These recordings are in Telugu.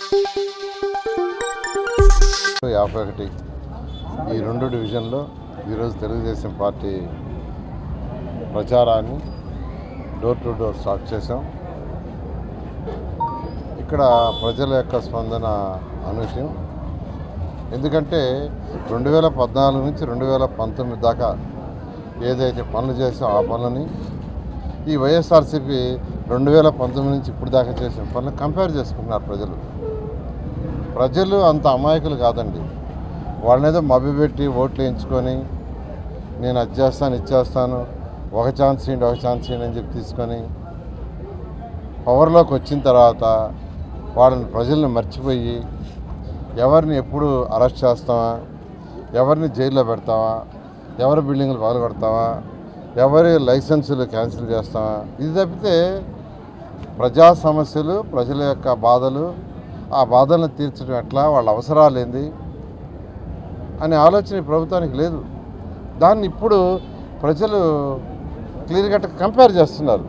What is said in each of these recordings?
51 ఈ 2 డివిజన్లో ఈరోజు తెలుగుదేశం పార్టీ ప్రచారాన్ని డోర్ టు డోర్ స్టార్ట్ చేశాం. ఇక్కడ ప్రజల యొక్క స్పందన అనూహ్యం. ఎందుకంటే 2014 నుంచి 2019 దాకా ఏదైతే పనులు చేసాం ఆ పనులని ఈ వైఎస్ఆర్సీపీ 2019 నుంచి ఇప్పుడు దాకా చేసిన పనులు కంపేర్ చేసుకుంటున్నారు. ప్రజలు అంత అమాయకులు కాదండి. వాళ్ళనేదో మభ్యపెట్టి ఓట్లు వేయించుకొని నేను అది చేస్తాను ఇచ్చేస్తాను ఒక ఛాన్స్ ఇవ్వండి అని చెప్పి తీసుకొని పవర్లోకి వచ్చిన తర్వాత వాళ్ళని ప్రజల్ని మర్చిపోయి ఎవరిని ఎప్పుడు అరెస్ట్ చేస్తావా, ఎవరిని జైల్లో పెడతావా, ఎవరి బిల్డింగ్లు పగలగొడతావా, ఎవరి లైసెన్సులు క్యాన్సిల్ చేస్తావా, ఇది తప్పితే ప్రజా సమస్యలు ప్రజల యొక్క బాధలు ఆ బాధలను తీర్చడం ఎట్లా, వాళ్ళ అవసరాలు ఏంది అనే ఆలోచన ప్రభుత్వానికి లేదు. దాన్ని ఇప్పుడు ప్రజలు క్లియర్ కట్ కంపేర్ చేస్తున్నారు.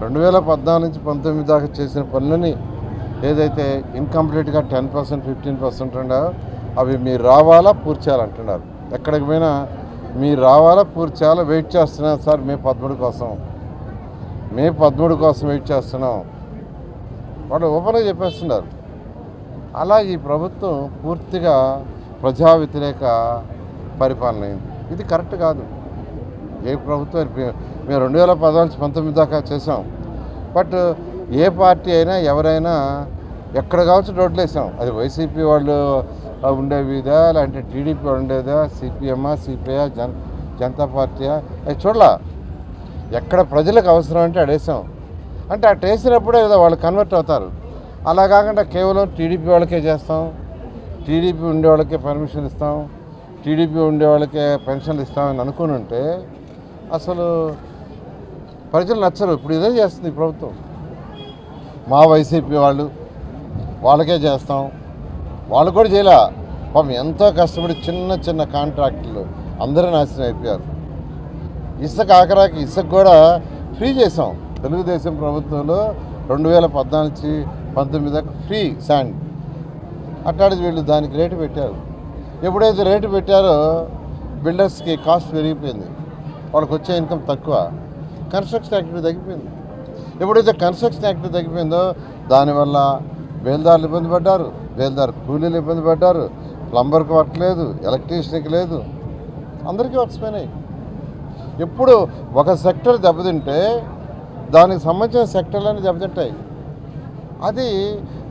2014 నుంచి 19 దాకా చేసిన పనులని ఏదైతే ఇన్కంప్లీట్గా 10% 15% ఉన్నాయో అవి మీరు రావాలా పూర్తి చేయాలంటున్నారు. ఎక్కడికి పోయినా మీరు రావాలా పూర్తి చేయాలా వెయిట్ చేస్తున్నాం సార్, మే 13 కోసం వెయిట్ చేస్తున్నాం వాళ్ళు ఓపెన్గా చెప్పేస్తున్నారు. అలా ఈ ప్రభుత్వం పూర్తిగా ప్రజా వ్యతిరేక పరిపాలన అయింది. ఇది కరెక్ట్ కాదు. ఏ ప్రభుత్వం మేము 2014 నుంచి 19 దాకా చేసాం. బట్ ఏ పార్టీ అయినా ఎవరైనా ఎక్కడ కావచ్చు రోడ్లు వేసాం. అది వైసీపీ వాళ్ళు ఉండేవిదా, లేదంటే టీడీపీ వాళ్ళు ఉండేదా, సిపిఎమ్మా, సిపిఐ, జనతా పార్టీయా, అది చూడాల. ఎక్కడ ప్రజలకు అవసరం అంటే అడేసాం. అంటే అటు వేసినప్పుడే ఏదో వాళ్ళు కన్వర్ట్ అవుతారు. అలా కాకుండా కేవలం టీడీపీ వాళ్ళకే చేస్తాం, టీడీపీ ఉండే వాళ్ళకే పర్మిషన్ ఇస్తాం, టీడీపీ ఉండే వాళ్ళకే పెన్షన్లు ఇస్తామని అనుకుని ఉంటే అసలు ప్రజలు నచ్చరు. ఇప్పుడు ఇదే చేస్తుంది ఈ ప్రభుత్వం. మా వైసీపీ వాళ్ళకే చేస్తాం, వాళ్ళు కూడా చేయలే. పాపం ఎంతో కష్టపడి చిన్న కాంట్రాక్టులు అందరూ నాశనం అయిపోయారు. ఇసుక ఆఖరాకి ఇసుక కూడా ఫ్రీ చేసాం. తెలుగుదేశం ప్రభుత్వంలో 2014 నుంచి 19 దాకా ఫ్రీ శాండ్. అట్లాంటిది వీళ్ళు దానికి రేటు పెట్టారు. ఎప్పుడైతే రేటు పెట్టారో బిల్డర్స్కి కాస్ట్ పెరిగిపోయింది, వాళ్ళకి వచ్చే ఇన్కమ్ తక్కువ, కన్స్ట్రక్షన్ యాక్టివిటీ తగ్గిపోయింది. ఎప్పుడైతే కన్స్ట్రక్షన్ యాక్టివిటీ తగ్గిపోయిందో దానివల్ల బేల్దారులు ఇబ్బంది పడ్డారు, బేల్దారు కూలీలు ఇబ్బంది పడ్డారు, ప్లంబర్కి వర్క్ లేదు, ఎలక్ట్రీషియన్కి లేదు, అందరికీ వర్క్స్ పోయినాయి. ఎప్పుడు ఒక సెక్టర్ దెబ్బతింటే దానికి సంబంధించిన సెక్టర్లన్నీ దెబ్బతింటాయి. అది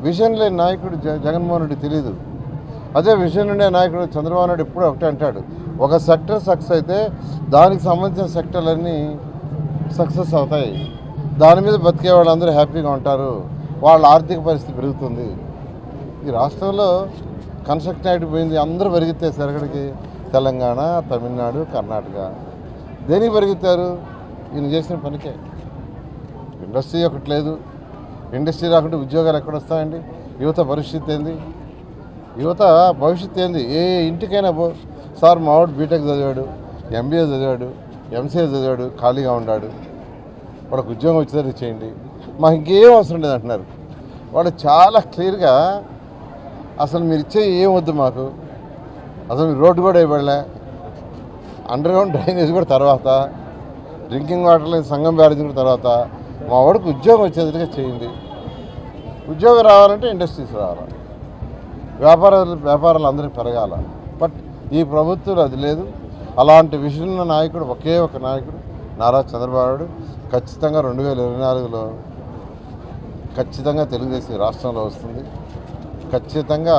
విజన్ లేని నాయకుడు జగన్మోహన్ రెడ్డి తెలియదు. అదే విజన్ ఉండే నాయకుడు చంద్రబాబు నాయుడు ఎప్పుడు ఒకటే అంటాడు, ఒక సెక్టర్ సక్సెస్ అయితే దానికి సంబంధించిన సెక్టర్లన్నీ సక్సెస్ అవుతాయి, దాని మీద బతికే వాళ్ళందరూ హ్యాపీగా ఉంటారు, వాళ్ళ ఆర్థిక పరిస్థితి పెరుగుతుంది. ఈ రాష్ట్రంలో కన్స్ట్రక్షన్ యాక్ట్ పోయింది, అందరూ పెరిగితేసారు. ఎక్కడికి? తెలంగాణ, తమిళనాడు, కర్ణాటక. దేనికి పెరుగుతారు? ఈయన చేసిన పనికే. ఇండస్ట్రీ ఒకటి లేదు. ఇండస్ట్రీ రాకుంటే ఉద్యోగాలు ఎక్కడ వస్తాయండి? యువత పరిస్థితి ఏంది? యువత భవిష్యత్తు ఏంది? ఏ ఇంటికైనా సార్ మావాడు బీటెక్ చదివాడు, ఎంబీఏ చదివాడు, ఎంసీఏ చదివాడు, ఖాళీగా ఉన్నాడు, వాళ్ళకు ఉద్యోగం వచ్చేసరికి చేయండి, మాకు ఇంకేం అవసరం లేదు అంటున్నారు. వాళ్ళు చాలా క్లియర్గా అసలు మీరు ఇచ్చే ఏం వద్దు మాకు, అసలు మీరు రోడ్డు కూడా ఇవ్వలే, అండర్గ్రౌండ్ డ్రైనేజ్ కూడా తర్వాత, డ్రింకింగ్ వాటర్ సంగం బ్యారేజ్ కూడా తర్వాత, మా వాడికి ఉద్యోగం వచ్చేదిగా చేయండి. ఉద్యోగం రావాలంటే ఇండస్ట్రీస్ రావాలి, వ్యాపారాలు అందరికీ పెరగాల. బట్ ఈ ప్రభుత్వంలో అది లేదు. అలాంటి విజన్ ఉన్న నాయకుడు ఒకే ఒక నాయకుడు నారా చంద్రబాబు నాయుడు. ఖచ్చితంగా 2024లో ఖచ్చితంగా తెలుగుదేశం రాష్ట్రంలో వస్తుంది. ఖచ్చితంగా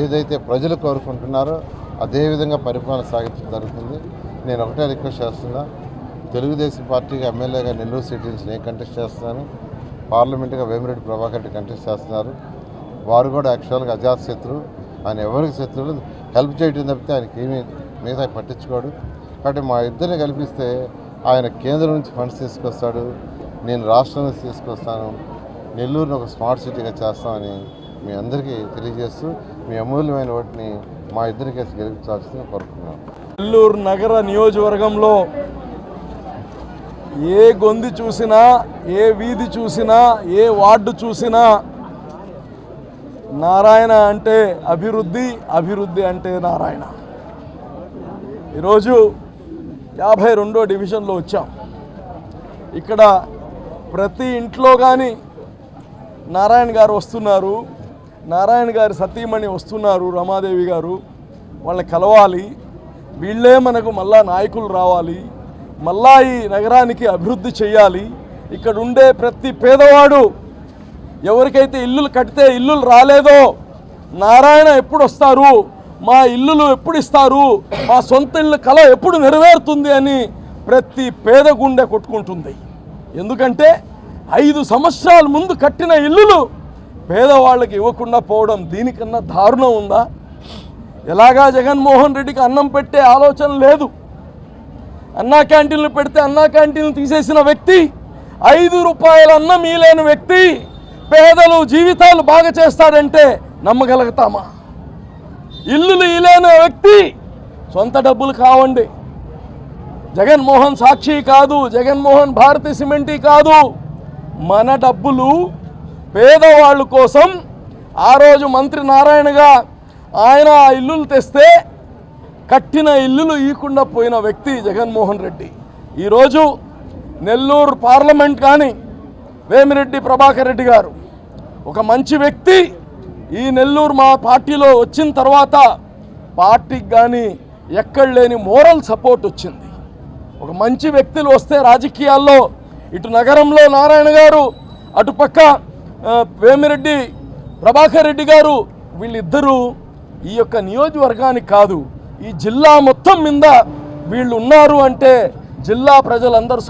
ఏదైతే ప్రజలు కోరుకుంటున్నారో అదేవిధంగా పరిపాలన సాగించడం జరుగుతుంది. నేను ఒకటే రిక్వెస్ట్ చేస్తున్నా, తెలుగుదేశం పార్టీగా ఎమ్మెల్యేగా నెల్లూరు సిటీ నుంచి నేను కంటెస్ట్ చేస్తున్నాను, పార్లమెంటుగా వేమిరెడ్డి ప్రభాకర్ రెడ్డి కంటెస్ట్ చేస్తున్నారు. వారు కూడా యాక్చువల్గా అజాత్ శత్రువు, ఆయన ఎవరికి శత్రువులు హెల్ప్ చేయడం తప్పితే ఆయనకి ఏమీ మిగతా పట్టించుకోడు. కాబట్టి మా ఇద్దరిని కల్పిస్తే ఆయన కేంద్రం నుంచి ఫండ్స్ తీసుకొస్తాడు, నేను రాష్ట్రం నుంచి తీసుకొస్తాను, నెల్లూరుని ఒక స్మార్ట్ సిటీగా చేస్తామని మీ అందరికీ తెలియజేస్తూ మీ అమూల్యమైన ఓటుని మా ఇద్దరికి గెలిపించాల్సిందిగా కోరుతున్నాను. నెల్లూరు నగర నియోజకవర్గంలో ఏ గొంతు చూసినా, ఏ వీధి చూసినా, ఏ వార్డు చూసినా నారాయణ అంటే అభివృద్ధి, అభివృద్ధి అంటే నారాయణ. ఈరోజు 52వ డివిజన్లో వచ్చాం. ఇక్కడ ప్రతి ఇంట్లో కానీ నారాయణ గారు వస్తున్నారు, నారాయణ గారి సతీమణి వస్తున్నారు, రమాదేవి గారు. వాళ్ళని కలవాలి, వీళ్ళే మనకు మళ్ళా నాయకులు రావాలి, మళ్ళా ఈ నగరానికి అభివృద్ధి చేయాలి. ఇక్కడ ఉండే ప్రతి పేదవాడు ఎవరికైతే ఇల్లులు కడితే ఇల్లులు రాలేదో నారాయణ ఎప్పుడు వస్తారు, మా ఇల్లులు ఎప్పుడు ఇస్తారు, మా సొంత ఇల్లు కళ ఎప్పుడు నెరవేరుతుంది అని ప్రతి పేద గుండె కొట్టుకుంటుంది. ఎందుకంటే 5 సంవత్సరాల ముందు కట్టిన ఇల్లులు పేదవాళ్ళకి ఇవ్వకుండా పోవడం దీనికన్నా దారుణం ఉందా? ఎలాగా జగన్మోహన్ రెడ్డికి అన్నం పెట్టే ఆలోచన లేదు. అన్నా క్యాంటీన్లు పెడితే అన్నా క్యాంటీన్లు తీసేసిన వ్యక్తి, 5 రూపాయల అన్నం ఈలేని వ్యక్తి పేదలు జీవితాలు బాగా చేస్తాడంటే నమ్మగలుగుతామా? ఇల్లులు ఈలేని వ్యక్తి సొంత డబ్బులు కావండి. జగన్మోహన్ సాక్షి కాదు, జగన్మోహన్ భారతి సిమెంటీ కాదు, మన డబ్బులు పేదవాళ్ళ కోసం. ఆ రోజు మంత్రి నారాయణగా ఆయన ఆ ఇల్లులు తెస్తే కట్టిన ఇల్లులు ఈకుండా పోయిన వ్యక్తి జగన్మోహన్ రెడ్డి. ఈరోజు నెల్లూరు పార్లమెంట్ కానీ వేమిరెడ్డి ప్రభాకర్ రెడ్డి గారు ఒక మంచి వ్యక్తి. ఈ నెల్లూరు మా పార్టీలో వచ్చిన తర్వాత పార్టీకి కానీ ఎక్కడ లేని మోరల్ సపోర్ట్ వచ్చింది. ఒక మంచి వ్యక్తులు వస్తే రాజకీయాల్లో ఇటు నగరంలో నారాయణ గారు, అటుపక్క వేమిరెడ్డి ప్రభాకర్ రెడ్డి గారు, వీళ్ళిద్దరూ ఈ యొక్క నియోజకవర్గానికి కాదు ఈ జిల్లా మొత్తం మీద వీళ్ళు ఉన్నారు అంటే జిల్లా ప్రజలందరూ